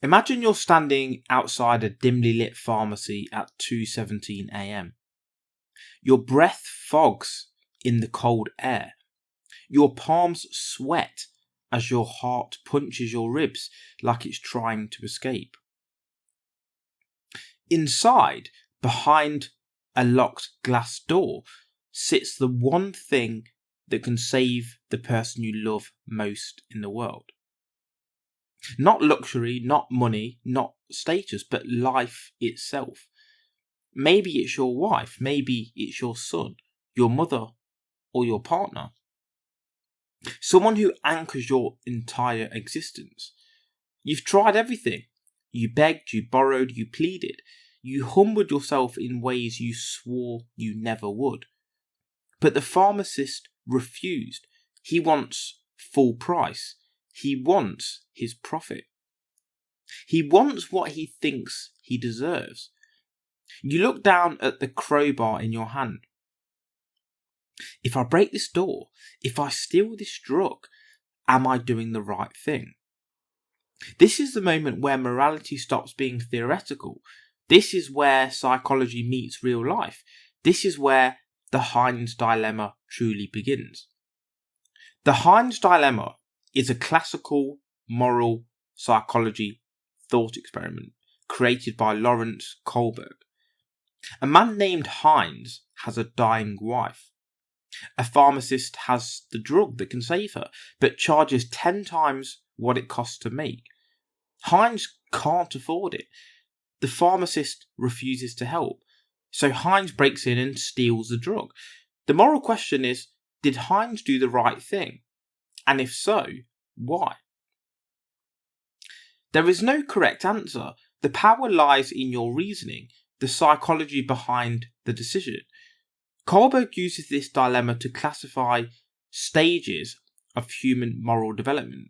Imagine you're standing outside a dimly lit pharmacy at 2:17 a.m. Your breath fogs in the cold air. Your palms sweat as your heart punches your ribs like it's trying to escape. Inside, behind a locked glass door, sits the one thing that can save the person you love most in the world. Not luxury, not money, not status, but life itself. Maybe it's your wife, maybe it's your son, your mother, or your partner. Someone who anchors your entire existence. You've tried everything. You begged, you borrowed, you pleaded. You humbled yourself in ways you swore you never would. But the pharmacist refused. He wants full price. He wants his profit. He wants what he thinks he deserves. You look down at the crowbar in your hand. If I break this door, if I steal this drug, am I doing the right thing? This is the moment where morality stops being theoretical. This is where psychology meets real life. This is where the Heinz Dilemma truly begins. The Heinz Dilemma is a classical moral psychology thought experiment created by Lawrence Kohlberg. A man named Heinz has a dying wife. A pharmacist has the drug that can save her, but charges 10 times what it costs to make. Heinz can't afford it. The pharmacist refuses to help, so Heinz breaks in and steals the drug. The moral question is, did Heinz do the right thing? And if so, why? There is no correct answer. The power lies in your reasoning, the psychology behind the decision. Kohlberg uses this dilemma to classify stages of human moral development.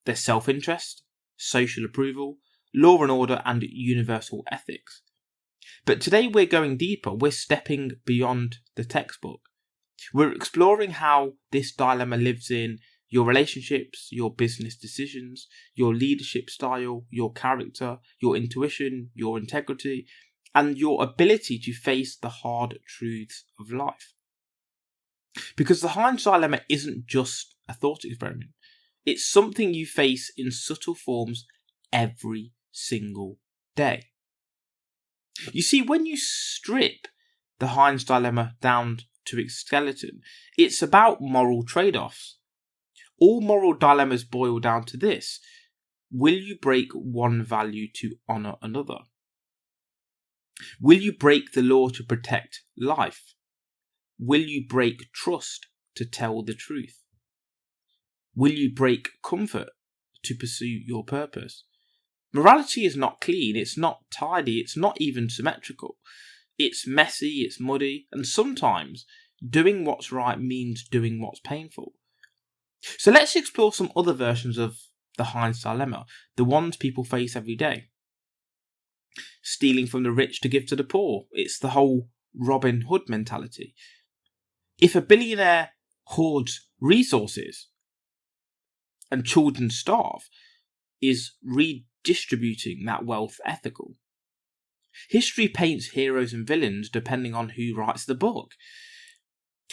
There's self-interest, social approval, law and order, and universal ethics. But today we're going deeper. We're stepping beyond the textbook. We're exploring how this dilemma lives in your relationships, your business decisions, your leadership style, your character, your intuition, your integrity, and your ability to face the hard truths of life. Because the Heinz Dilemma isn't just a thought experiment. It's something you face in subtle forms every single day. You see, when you strip the Heinz Dilemma down to its skeleton, it's about moral trade-offs. All moral dilemmas boil down to this. Will you break one value to honour another? Will you break the law to protect life? Will you break trust to tell the truth? Will you break comfort to pursue your purpose? Morality is not clean, it's not tidy, it's not even symmetrical. It's messy, it's muddy, and sometimes doing what's right means doing what's painful. So let's explore some other versions of the Heinz Dilemma, the ones people face every day. Stealing from the rich to give to the poor. It's the whole Robin Hood mentality. If a billionaire hoards resources and children starve, is redistributing that wealth ethical? History paints heroes and villains depending on who writes the book.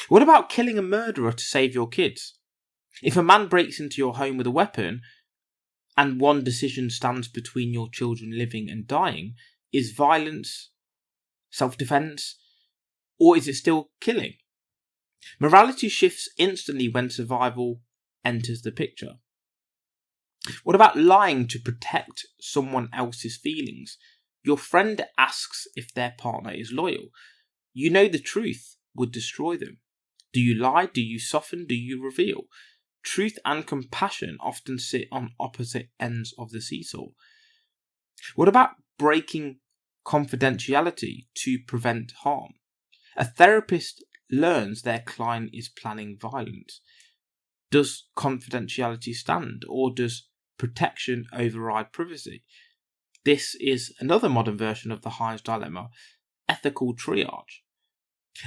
What about killing a murderer to save your kids? If a man breaks into your home with a weapon and one decision stands between your children living and dying, is violence self-defense, or is it still killing? Morality shifts instantly when survival enters the picture. What about lying to protect someone else's feelings? Your friend asks if their partner is loyal. You know the truth would destroy them. Do you lie? Do you soften? Do you reveal? Truth and compassion often sit on opposite ends of the seesaw. What about breaking confidentiality to prevent harm? A therapist learns their client is planning violence. Does confidentiality stand, or does protection override privacy? This is another modern version of the Heinz Dilemma, ethical triage.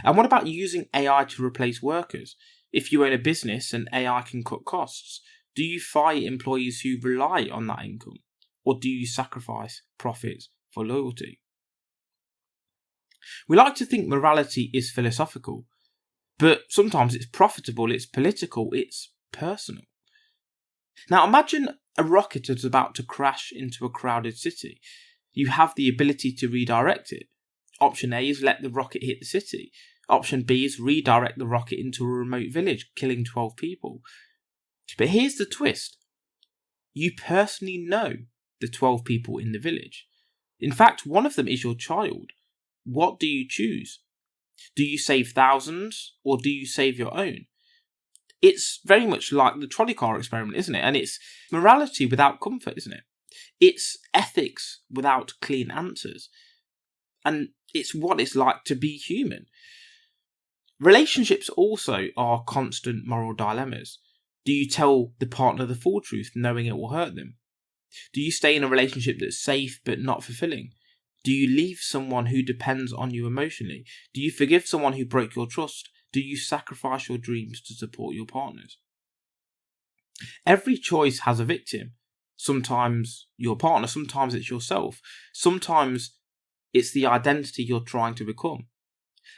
And what about using AI to replace workers? If you own a business and AI can cut costs, do you fire employees who rely on that income? or do you sacrifice profits for loyalty? We like to think morality is philosophical, but sometimes it's profitable, it's political, it's personal. Now imagine a rocket that's about to crash into a crowded city. You have the ability to redirect it. Option A is let the rocket hit the city. Option B is redirect the rocket into a remote village, killing 12 people. But here's the twist. You personally know the 12 people in the village. In fact, one of them is your child. What do you choose? Do you save thousands or do you save your own? It's very much like the trolley car experiment, isn't it? And it's morality without comfort, isn't it? It's ethics without clean answers. And it's what it's like to be human. Relationships also are constant moral dilemmas. Do you tell the partner the full truth knowing it will hurt them? Do you stay in a relationship that's safe but not fulfilling? Do you leave someone who depends on you emotionally? Do you forgive someone who broke your trust? Do you sacrifice your dreams to support your partners? Every choice has a victim. Sometimes your partner, sometimes it's yourself. Sometimes it's the identity you're trying to become.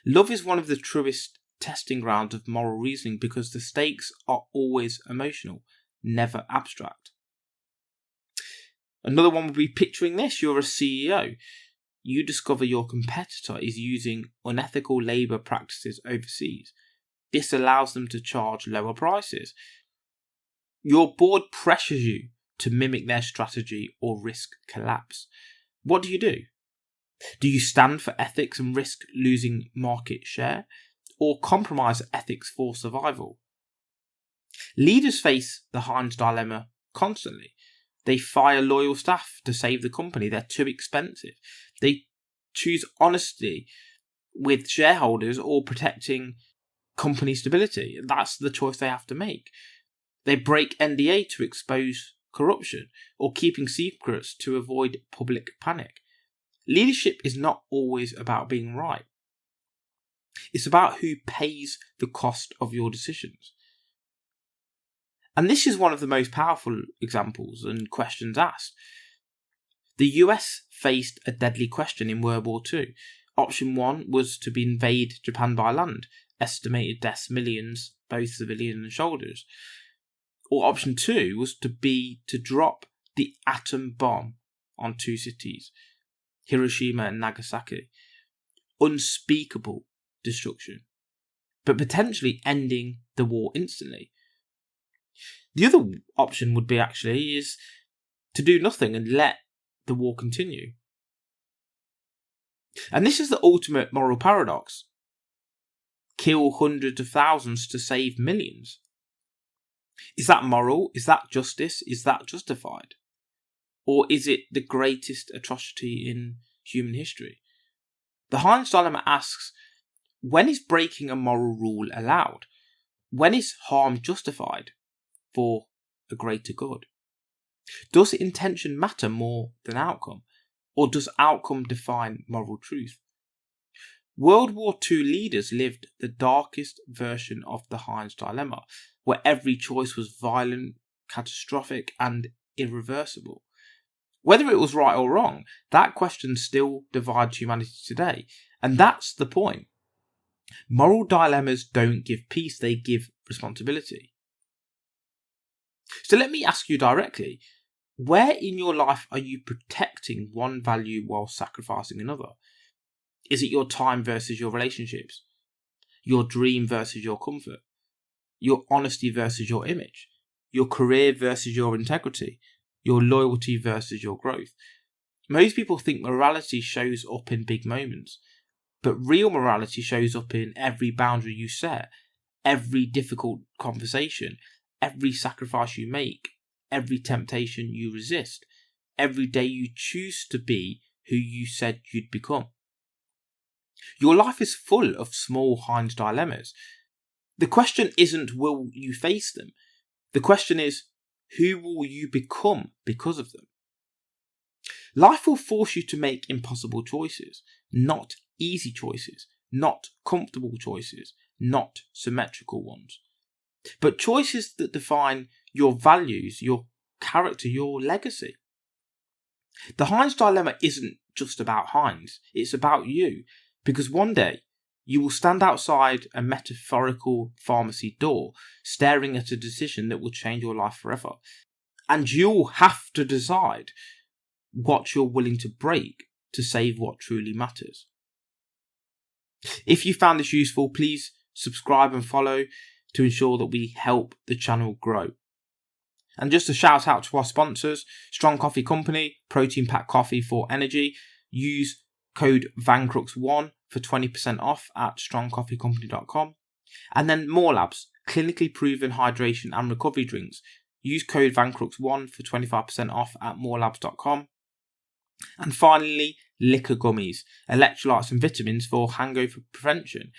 Love is one of the truest testing grounds of moral reasoning because the stakes are always emotional, never abstract. Another one would be picturing this. You're a CEO. You discover your competitor is using unethical labour practices overseas. This allows them to charge lower prices. Your board pressures you to mimic their strategy or risk collapse. What do? Do you stand for ethics and risk losing market share, or compromise ethics for survival? Leaders face the Heinz Dilemma constantly. They fire loyal staff to save the company. They're too expensive. They choose honesty with shareholders or protecting company stability. That's the choice they have to make. They break NDA to expose corruption or keeping secrets to avoid public panic. Leadership is not always about being right. It's about who pays the cost of your decisions. And this is one of the most powerful examples and questions asked. The US faced a deadly question in World War II. Option 1 was to invade Japan by land, estimated deaths millions, both civilian and soldiers. Or option 2 was to drop the atom bomb on 2 cities, Hiroshima and Nagasaki. Unspeakable destruction, but potentially ending the war instantly. The other option would be is to do nothing and let the war continue. And this is the ultimate moral paradox. Kill hundreds of thousands to save millions. Is that moral? Is that justice? Is that justified? Or is it the greatest atrocity in human history? The Heinz Dilemma asks, when is breaking a moral rule allowed? When is harm justified for a greater good? Does intention matter more than outcome? Or does outcome define moral truth? World War II leaders lived the darkest version of the Heinz Dilemma, where every choice was violent, catastrophic, and irreversible. Whether it was right or wrong, that question still divides humanity today. And that's the point. Moral dilemmas don't give peace, they give responsibility. So let me ask you directly, where in your life are you protecting one value while sacrificing another? Is it your time versus your relationships? Your dream versus your comfort? Your honesty versus your image? Your career versus your integrity? Your loyalty versus your growth? Most people think morality shows up in big moments, but real morality shows up in every boundary you set, every difficult conversation, every sacrifice you make, every temptation you resist, every day you choose to be who you said you'd become. Your life is full of small Heinz dilemmas. The question isn't will you face them? The question is, who will you become because of them? Life will force you to make impossible choices, not easy choices, not comfortable choices, not symmetrical ones, but choices that define your values, your character, your legacy. The Heinz Dilemma isn't just about Heinz, it's about you, because one day you will stand outside a metaphorical pharmacy door, staring at a decision that will change your life forever. And you'll have to decide what you're willing to break to save what truly matters. If you found this useful, please subscribe and follow to ensure that we help the channel grow. And just a shout out to our sponsors, Strong Coffee Company, protein packed coffee for energy. Use code Vancrux1 for 20% off at strongcoffeecompany.com. And then More Labs, clinically proven hydration and recovery drinks. Use code Vancrux1 for 25% off at morelabs.com. And finally, liquor gummies, electrolytes and vitamins for hangover prevention.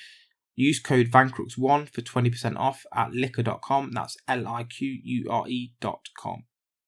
Use code Vancrux1 for 20% off at liquor.com. That's liquure.com.